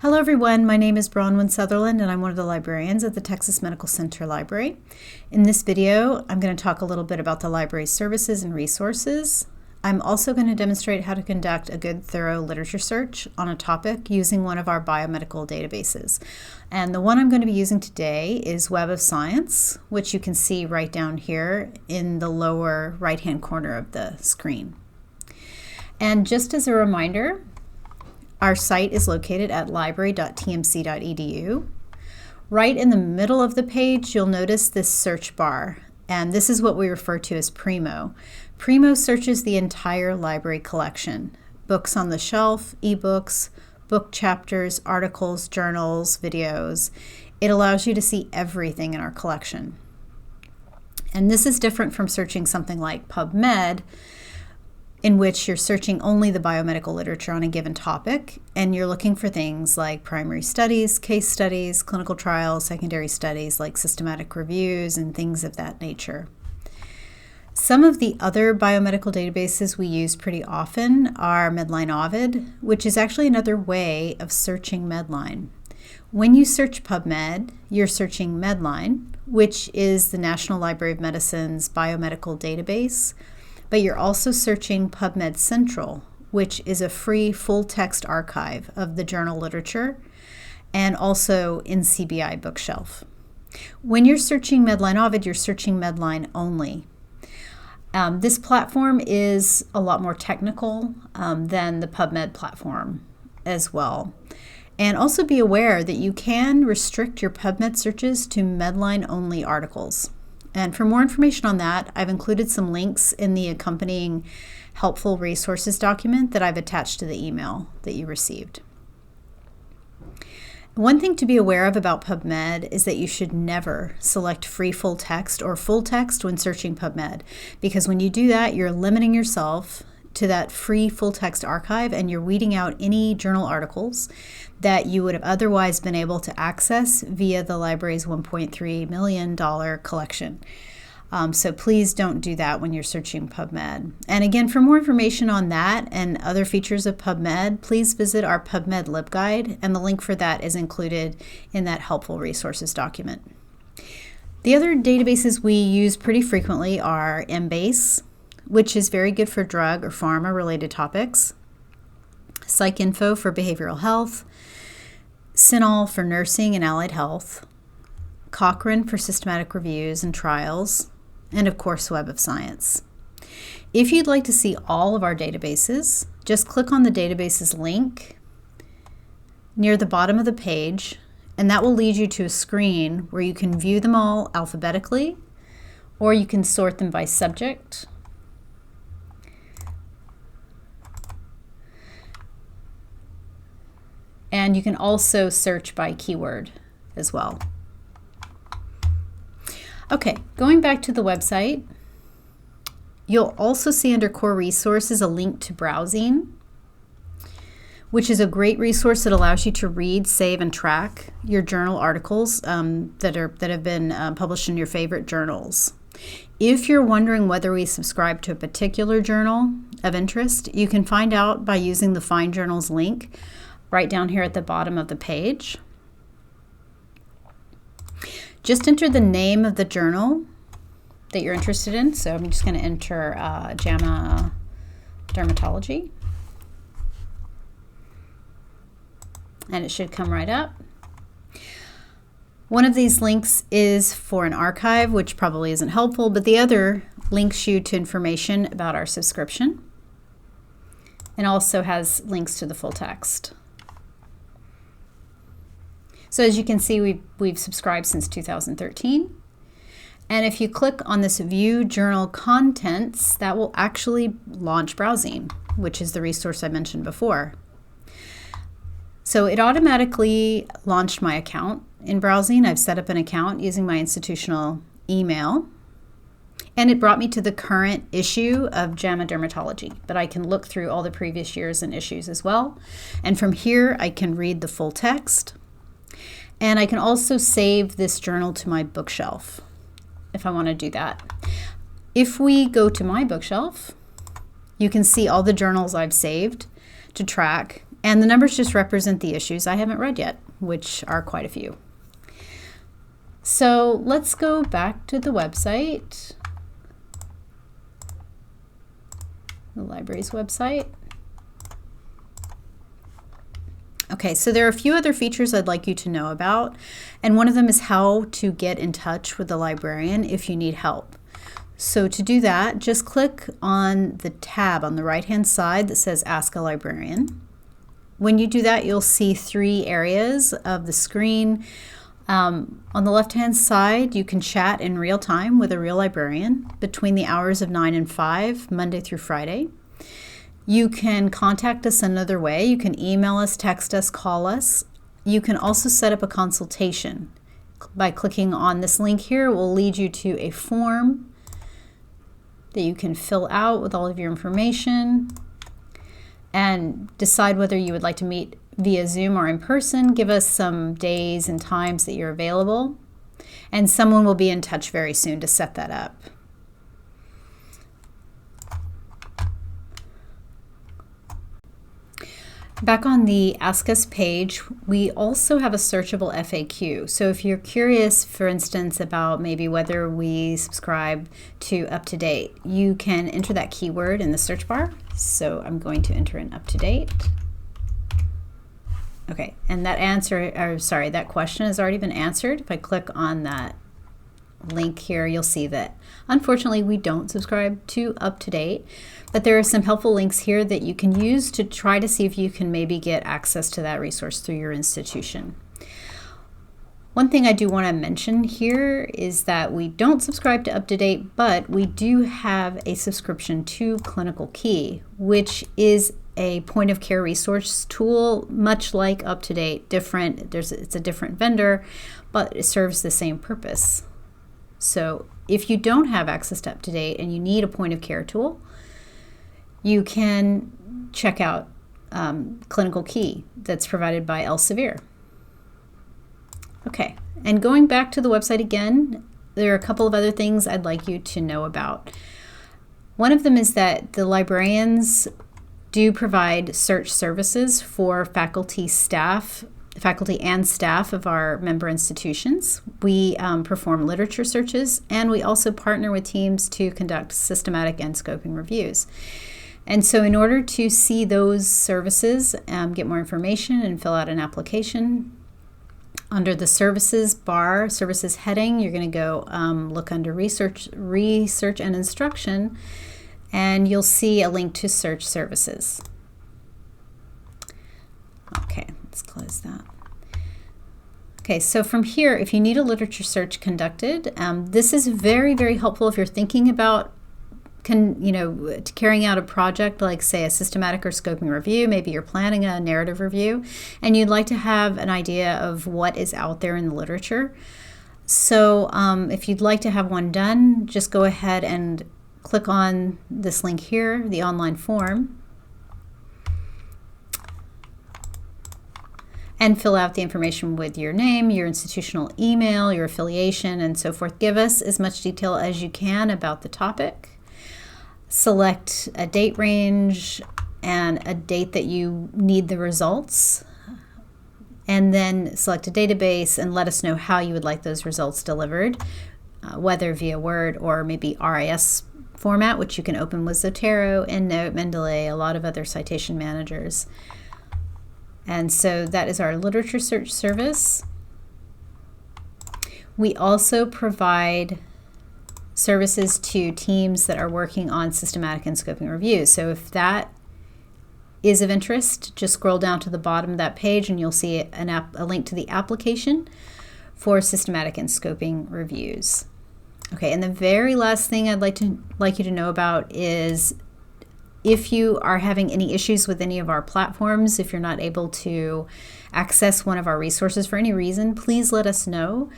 Hello everyone, my name is Bronwyn Sutherland and I'm one of the librarians at the Texas Medical Center Library. In this video, I'm going to talk a little bit about the library's services and resources. I'm also going to demonstrate how to conduct a good, thorough literature search on a topic using one of our biomedical databases. And the one I'm going to be using today is Web of Science, which you can see right down here in the lower right-hand corner of the screen. And just as a reminder, our site is located at library.tmc.edu. Right in the middle of the page, you'll notice this search bar, and this is what we refer to as Primo. Primo searches the entire library collection: books on the shelf, ebooks, book chapters, articles, journals, videos. It allows you to see everything in our collection. And this is different from searching something like PubMed, in which you're searching only the biomedical literature on a given topic, and you're looking for things like primary studies, case studies, clinical trials, secondary studies like systematic reviews, and things of that nature. Some of the other biomedical databases we use pretty often are Medline Ovid, which is actually another way of searching Medline. When you search PubMed, you're searching Medline, which is the National Library of Medicine's biomedical database, but you're also searching PubMed Central, which is a free full-text archive of the journal literature, and also NCBI Bookshelf. When you're searching Medline Ovid, you're searching Medline only. This platform is a lot more technical than the PubMed platform as well. And also be aware that you can restrict your PubMed searches to Medline-only articles. And for more information on that, I've included some links in the accompanying helpful resources document that I've attached to the email that you received. One thing to be aware of about PubMed is that you should never select free full text or full text when searching PubMed, because when you do that, you're limiting yourself to that free full text archive, and you're weeding out any journal articles that you would have otherwise been able to access via the library's $1.3 million collection. So please don't do that when you're searching PubMed. And again, for more information on that and other features of PubMed, please visit our PubMed LibGuide, and the link for that is included in that helpful resources document. The other databases we use pretty frequently are Embase, which is very good for drug or pharma-related topics, PsycInfo for behavioral health, CINAHL for nursing and allied health, Cochrane for systematic reviews and trials, and of course Web of Science. If you'd like to see all of our databases, just click on the databases link near the bottom of the page, and that will lead you to a screen where you can view them all alphabetically, or you can sort them by subject. And you can also search by keyword as well. Okay, going back to the website, you'll also see under Core Resources a link to Browsing, which is a great resource that allows you to read, save, and track your journal articles that have been published in your favorite journals. If you're wondering whether we subscribe to a particular journal of interest, you can find out by using the Find Journals link right down here at the bottom of the page. Just enter the name of the journal that you're interested in. So I'm just going to enter JAMA Dermatology. And it should come right up. One of these links is for an archive, which probably isn't helpful, but the other links you to information about our subscription and also has links to the full text. So as you can see, we've subscribed since 2013. And if you click on this View Journal Contents, that will actually launch Browsing, which is the resource I mentioned before. So it automatically launched my account in Browsing. I've set up an account using my institutional email, and it brought me to the current issue of JAMA Dermatology, but I can look through all the previous years and issues as well. And from here, I can read the full text. And I can also save this journal to my bookshelf if I want to do that. If we go to my bookshelf, you can see all the journals I've saved to track And the numbers just represent the issues I haven't read yet, which are quite a few. So let's go back to the website, the library's website. Okay, so there are a few other features I'd like you to know about, and one of them is how to get in touch with the librarian if you need help. So to do that, just click on the tab on the right-hand side that says Ask a Librarian. When you do that, you'll see 3 areas of the screen. On the left-hand side, you can chat in real time with a real librarian between the hours of 9 and 5, Monday through Friday. You can contact us another way. You can email us, text us, call us. You can also set up a consultation. By clicking on this link here, it will lead you to a form that you can fill out with all of your information and decide whether you would like to meet via Zoom or in person. Give us some days and times that you're available, and someone will be in touch very soon to set that up. Back on the Ask Us page, we also have a searchable FAQ. So if you're curious, for instance, about maybe whether we subscribe to UpToDate, you can enter that keyword in the search bar. So I'm going to enter in UpToDate. Okay, and that question has already been answered. If I click on that link here, you'll see that unfortunately we don't subscribe to UpToDate, but there are some helpful links here that you can use to try to see if you can maybe get access to that resource through your institution. One thing I do want to mention here is that we don't subscribe to UpToDate, but we do have a subscription to Clinical Key, which is a point of care resource tool, much like UpToDate. It's a different vendor, but it serves the same purpose. So if you don't have access to UpToDate and you need a point of care tool, you can check out Clinical Key that's provided by Elsevier. Okay, and going back to the website again, there are a couple of other things I'd like you to know about. One of them is that the librarians do provide search services for faculty and staff of our member institutions. We perform literature searches, and we also partner with teams to conduct systematic and scoping reviews. And so in order to see those services, get more information and fill out an application, under the services bar, services heading, you're going to go look under research and instruction, and you'll see a link to search services. Okay, let's close that. Okay, so from here, if you need a literature search conducted, this is very, very helpful if you're thinking about carrying out a project like, say, a systematic or scoping review. Maybe you're planning a narrative review and you'd like to have an idea of what is out there in the literature. So if you'd like to have one done, just go ahead and click on this link here, the online form, and fill out the information with your name, your institutional email, your affiliation, and so forth. Give us as much detail as you can about the topic. Select a date range and a date that you need the results, and then select a database and let us know how you would like those results delivered, whether via Word or maybe RIS format, which you can open with Zotero, EndNote, Mendeley, a lot of other citation managers. And so that is our literature search service. We also provide services to teams that are working on systematic and scoping reviews. So if that is of interest, just scroll down to the bottom of that page and you'll see a link to the application for systematic and scoping reviews. Okay, and the very last thing I'd like you to know about is if you are having any issues with any of our platforms, if you're not able to access one of our resources for any reason, please let us know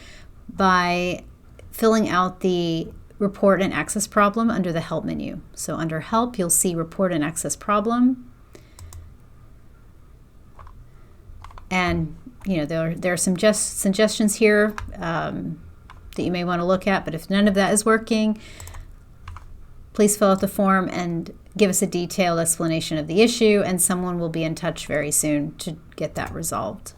by filling out the Report and Access Problem under the Help menu. So under Help, you'll see Report and Access Problem. And there are some suggestions here that you may want to look at, but if none of that is working, please fill out the form and give us a detailed explanation of the issue, and someone will be in touch very soon to get that resolved.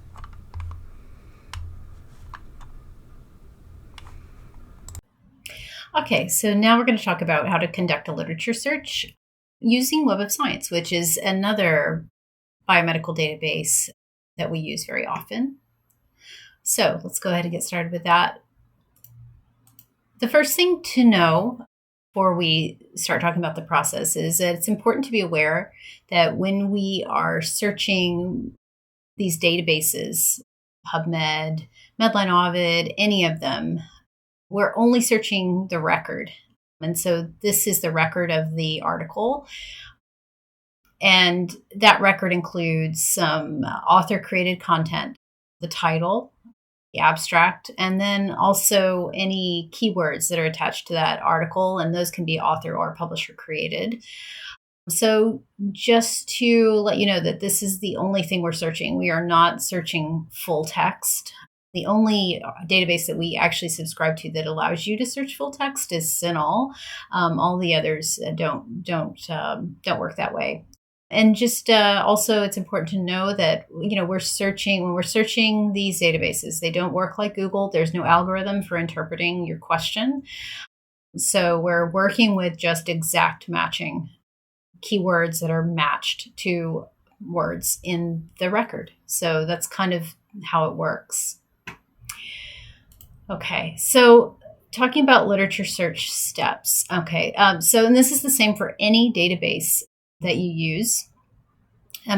Okay, so now we're going to talk about how to conduct a literature search using Web of Science, which is another biomedical database that we use very often. So let's go ahead and get started with that. The first thing to know before we start talking about the process is that it's important to be aware that when we are searching these databases, PubMed, Medline Ovid, any of them, we're only searching the record. And so this is the record of the article. And that record includes some author-created content, the title, the abstract, and then also any keywords that are attached to that article, and those can be author or publisher created. So just to let you know that this is the only thing we're searching. We are not searching full text. The only database that we actually subscribe to that allows you to search full text is CINAHL. All the others don't work that way. And just also, it's important to know that when we're searching these databases, they don't work like Google. There's no algorithm for interpreting your question. So we're working with just exact matching keywords that are matched to words in the record. So that's kind of how it works. Okay, so talking about literature search steps. Okay, and this is the same for any database that you use.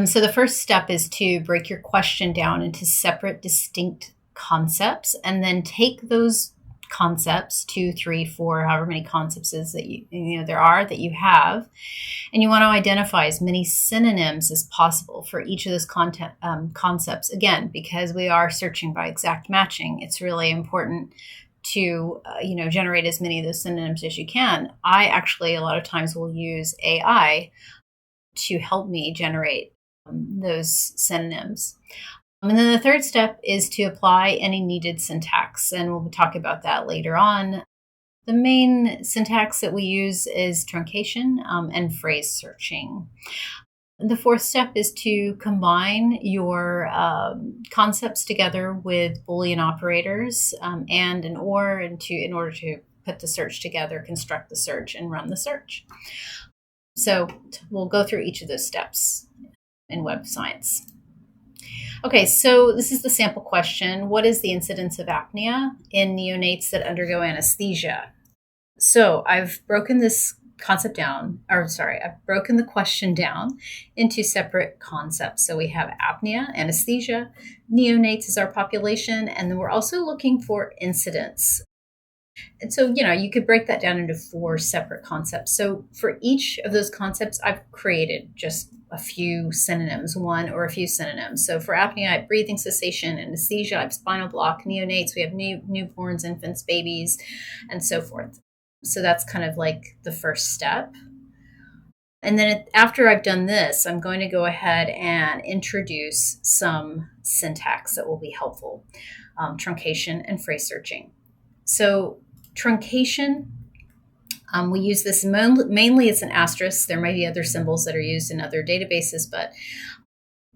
So the first step is to break your question down into separate, distinct concepts, and then take those concepts, 2, 3, 4, however many concepts is that that you have, and you want to identify as many synonyms as possible for each of those concepts. Again, because we are searching by exact matching, it's really important to generate as many of those synonyms as you can. I actually a lot of times will use AI to help me generate those synonyms. And then the third step is to apply any needed syntax, and we'll talk about that later on. The main syntax that we use is truncation and phrase searching. The fourth step is to combine your concepts together with Boolean operators and an OR in order to put the search together, construct the search, and run the search. So we'll go through each of those steps in Web of Science. Okay, so this is the sample question. What is the incidence of apnea in neonates that undergo anesthesia? So I've broken this I've broken the question down into separate concepts. So we have apnea, anesthesia, neonates is our population, and then we're also looking for incidence. And so, you could break that down into 4 separate concepts. So for each of those concepts, I've created just a few synonyms, one or a few synonyms. So for apnea, I have breathing cessation, anesthesia, I have spinal block, neonates, we have newborns, infants, babies, and so forth. So that's kind of like the first step. And then after I've done this, I'm going to go ahead and introduce some syntax that will be helpful, truncation and phrase searching. So truncation, we use this mainly it's an asterisk. There may be other symbols that are used in other databases, but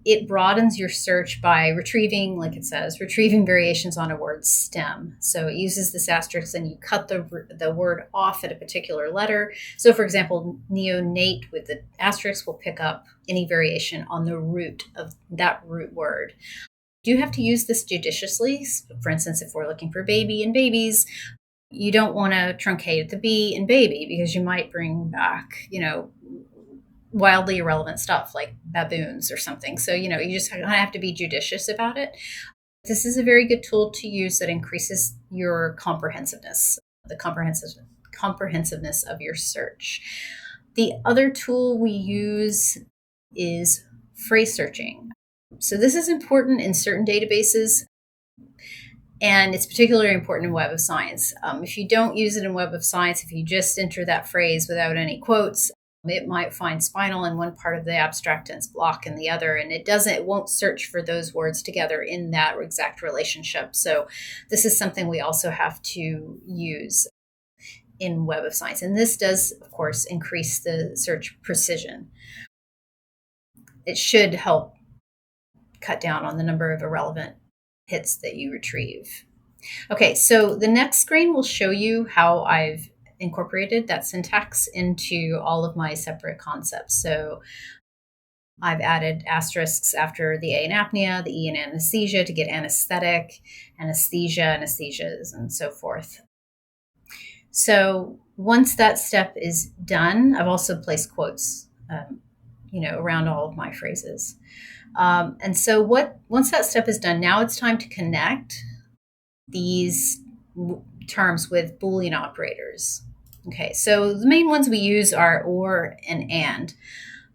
it broadens your search by retrieving, like it says, retrieving variations on a word stem. So it uses this asterisk and you cut the word off at a particular letter. So for example, neonate with the asterisk will pick up any variation on the root of that root word. You do have to use this judiciously. For instance, if we're looking for baby and babies, you don't want to truncate the B in baby because you might bring back, wildly irrelevant stuff like baboons or something. So, you just have to be judicious about it. This is a very good tool to use that increases your comprehensiveness, the comprehensiveness of your search. The other tool we use is phrase searching. So this is important in certain databases, and it's particularly important in Web of Science. If you don't use it in Web of Science, if you just enter that phrase without any quotes, it might find spinal in one part of the abstract and block in the other, and it won't search for those words together in that exact relationship. So this is something we also have to use. in Web of Science. And this does, of course, increase the search precision. It should help cut down on the number of irrelevant hits that you retrieve. Okay, so the next screen will show you how I've incorporated that syntax into all of my separate concepts. So I've added asterisks after the A in apnea, the E in anesthesia to get anesthetic, anesthesia, anesthesias, and so forth. So once that step is done, I've also placed quotes, around all of my phrases. And so once that step is done, now it's time to connect these terms with Boolean operators. Okay, so the main ones we use are or and.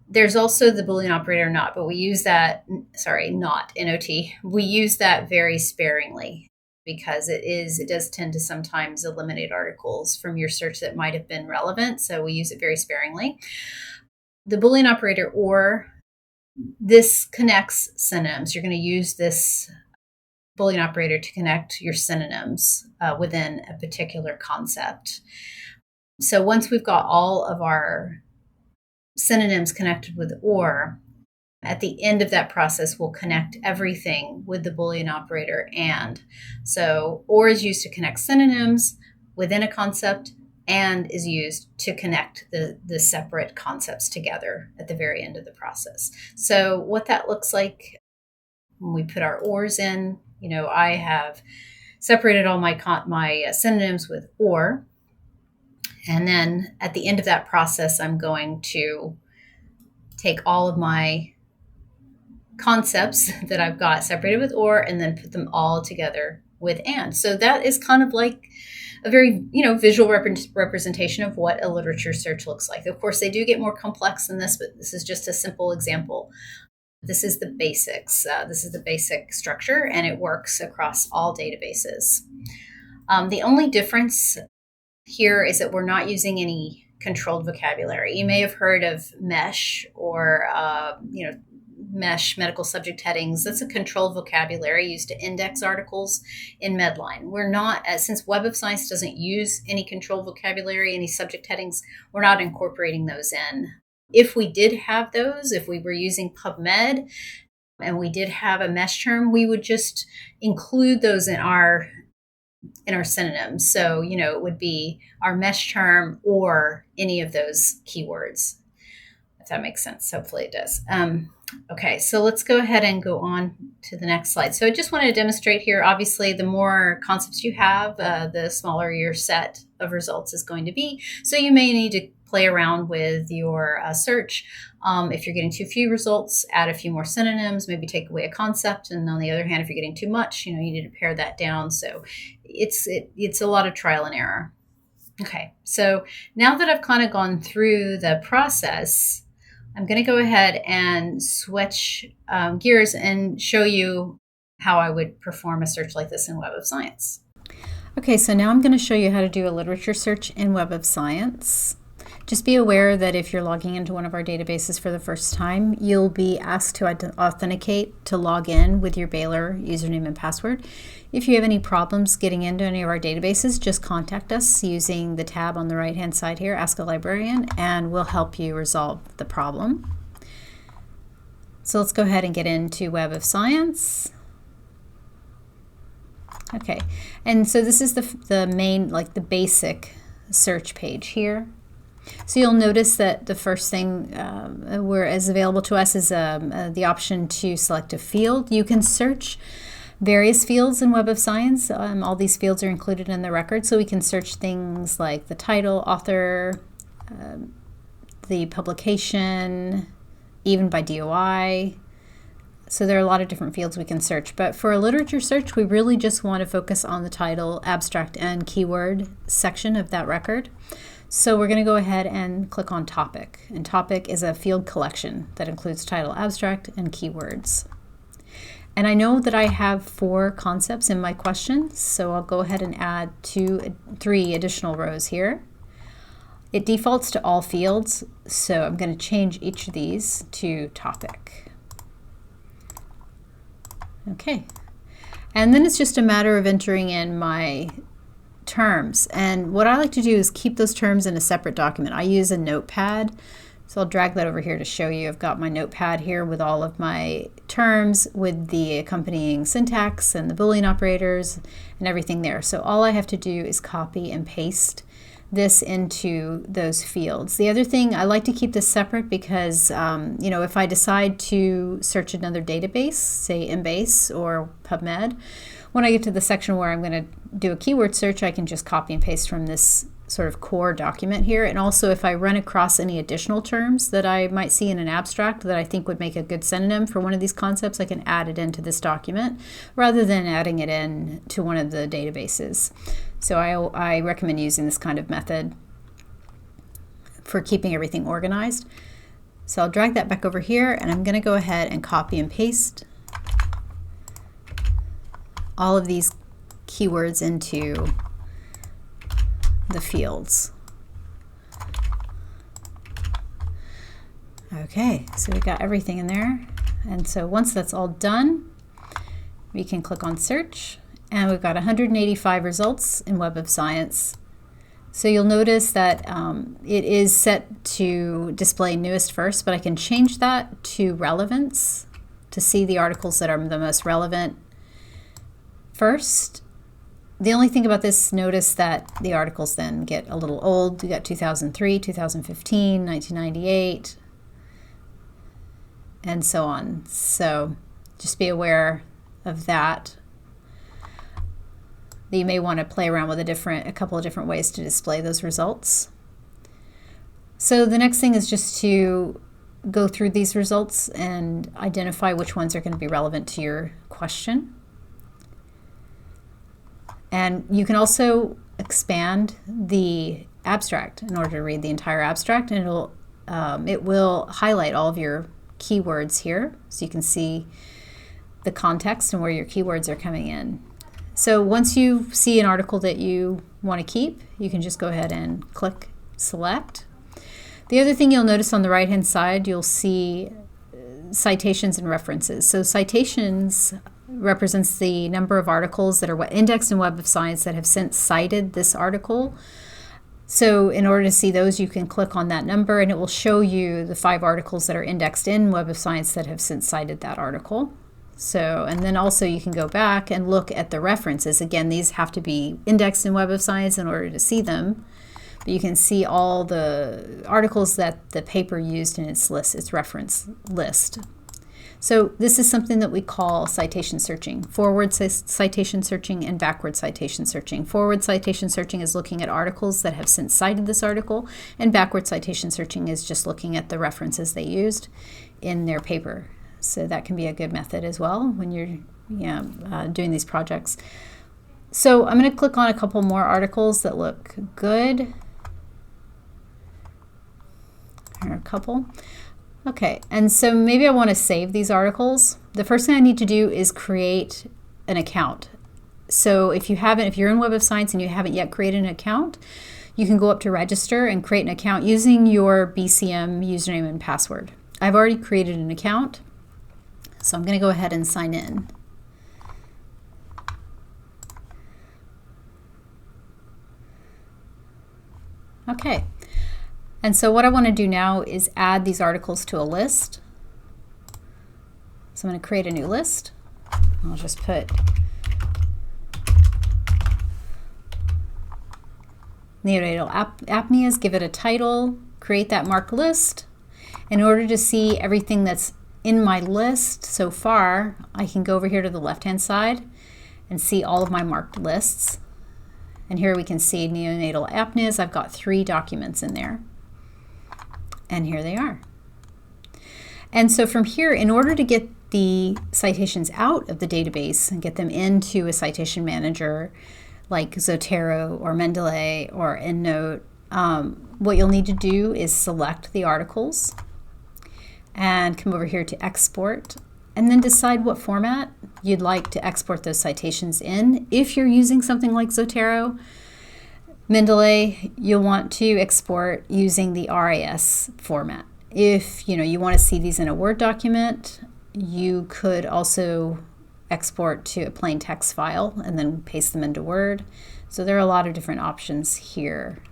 There's also the Boolean operator not, but we use that, not, N-O-T. We use that very sparingly because it does tend to sometimes eliminate articles from your search that might have been relevant, so we use it very sparingly. The Boolean operator or, this connects synonyms. You're going to use this Boolean operator to connect your synonyms within a particular concept. So once we've got all of our synonyms connected with or, at the end of that process, we'll connect everything with the Boolean operator and. So or is used to connect synonyms within a concept and is used to connect the separate concepts together at the very end of the process. So what that looks like when we put our ors in, I have separated all my synonyms with or. And then at the end of that process, I'm going to take all of my concepts that I've got separated with or and then put them all together with and. So that is kind of like a very, visual representation of what a literature search looks like. Of course, they do get more complex than this, but this is just a simple example. This is the basics. This is the basic structure, and it works across all databases. The only difference here is that we're not using any controlled vocabulary. You may have heard of MESH or, MESH, medical subject headings. That's a controlled vocabulary used to index articles in Medline. We're not, since Web of Science doesn't use any controlled vocabulary, any subject headings, we're not incorporating those in. If we did have those, if we were using PubMed and we did have a MESH term, we would just include those in our synonyms. So, it would be our MESH term or any of those keywords, if that makes sense. Hopefully it does. Okay, so let's go ahead and go on to the next slide. So I just want to demonstrate here, obviously, the more concepts you have, the smaller your set of results is going to be. So you may need to play around with your search. If you're getting too few results, add a few more synonyms, maybe take away a concept. And on the other hand, if you're getting too much, you need to pare that down. So it's a lot of trial and error. Okay, so now that I've kind of gone through the process, I'm going to go ahead and switch gears and show you how I would perform a search like this in Web of Science. Okay, so now I'm going to show you how to do a literature search in Web of Science. Just be aware that if you're logging into one of our databases for the first time, you'll be asked to authenticate to log in with your Baylor username and password. If you have any problems getting into any of our databases, just contact us using the tab on the right-hand side here, Ask a Librarian, and we'll help you resolve the problem. So let's go ahead and get into Web of Science. Okay, and so this is the main, the basic search page here. So you'll notice that the first thing is available to us is the option to select a field. You can search various fields in Web of Science. All these fields are included in the record, so we can search things like the title, author, the publication, even by DOI. So there are a lot of different fields we can search. But for a literature search, we really just want to focus on the title, abstract, and keyword section of that record. So we're going to go ahead and click on Topic. And Topic is a field collection that includes title, abstract, and keywords. And I know that I have 4 concepts in my question, so I'll go ahead and add 3 additional rows here. It defaults to all fields, so I'm going to change each of these to Topic. Okay. And then it's just a matter of entering in my terms. And what I like to do is keep those terms in a separate document. I use a notepad. So I'll drag that over here to show you. I've got my notepad here with all of my terms with the accompanying syntax and the Boolean operators and everything there. So all I have to do is copy and paste this into those fields. The other thing, I like to keep this separate because, if I decide to search another database, say Embase or PubMed, when I get to the section where I'm going to do a keyword search, I can just copy and paste from this sort of core document here. And also if I run across any additional terms that I might see in an abstract that I think would make a good synonym for one of these concepts, I can add it into this document rather than adding it in to one of the databases. So I recommend using this kind of method for keeping everything organized. So I'll drag that back over here, and I'm going to go ahead and copy and paste all of these keywords into the fields. Okay, so we got everything in there. And so once that's all done, we can click on search, and we've got 185 results in Web of Science. So you'll notice that it is set to display newest first, but I can change that to relevance to see the articles that are the most relevant first. The only thing about this, notice that the articles then get a little old. You got 2003, 2015, 1998, and so on. So just be aware of that. You may want to play around with a couple of different ways to display those results. So the next thing is just to go through these results and identify which ones are going to be relevant to your question. And you can also expand the abstract in order to read the entire abstract, and it will highlight all of your keywords here so you can see the context and where your keywords are coming in. So once you see an article that you want to keep, you can just go ahead and click select. The other thing you'll notice on the right hand side, you'll see citations and references. So citations represents the number of articles that are indexed in Web of Science that have since cited this article. So in order to see those, you can click on that number, and it will show you the 5 articles that are indexed in Web of Science that have since cited that article. So, and then also you can go back and look at the references. Again, these have to be indexed in Web of Science in order to see them. But you can see all the articles that the paper used in its list, its reference list. So this is something that we call citation searching, forward citation searching and backward citation searching. Forward citation searching is looking at articles that have since cited this article, and backward citation searching is just looking at the references they used in their paper. So that can be a good method as well when you're doing these projects. So I'm going to click on a couple more articles that look good. Here are a couple. Okay, and so maybe I want to save these articles. The first thing I need to do is create an account. So if you're in Web of Science and you haven't yet created an account, you can go up to register and create an account using your BCM username and password. I've already created an account, so I'm going to go ahead and sign in. Okay. And so what I want to do now is add these articles to a list. So I'm going to create a new list. I'll just put neonatal apneas, give it a title, create that marked list. In order to see everything that's in my list so far, I can go over here to the left-hand side and see all of my marked lists. And here we can see neonatal apneas. I've got 3 documents in there. And here they are. And so from here, in order to get the citations out of the database and get them into a citation manager like Zotero or Mendeley or EndNote, what you'll need to do is select the articles and come over here to export, and then decide what format you'd like to export those citations in. If you're using something like Zotero, Mendeley, you'll want to export using the RIS format. If you want to see these in a Word document, you could also export to a plain text file and then paste them into Word. So there are a lot of different options here.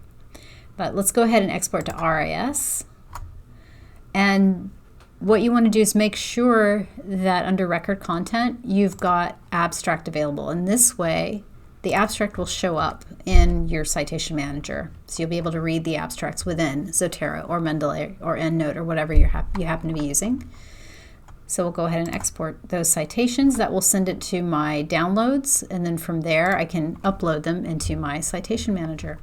But let's go ahead and export to RIS. And what you want to do is make sure that under record content, you've got abstract available. And this way, the abstract will show up in your citation manager. So you'll be able to read the abstracts within Zotero or Mendeley or EndNote or whatever you happen to be using. So we'll go ahead and export those citations. That will send it to my downloads, and then from there I can upload them into my citation manager.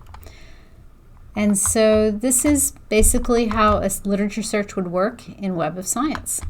And so this is basically how a literature search would work in Web of Science.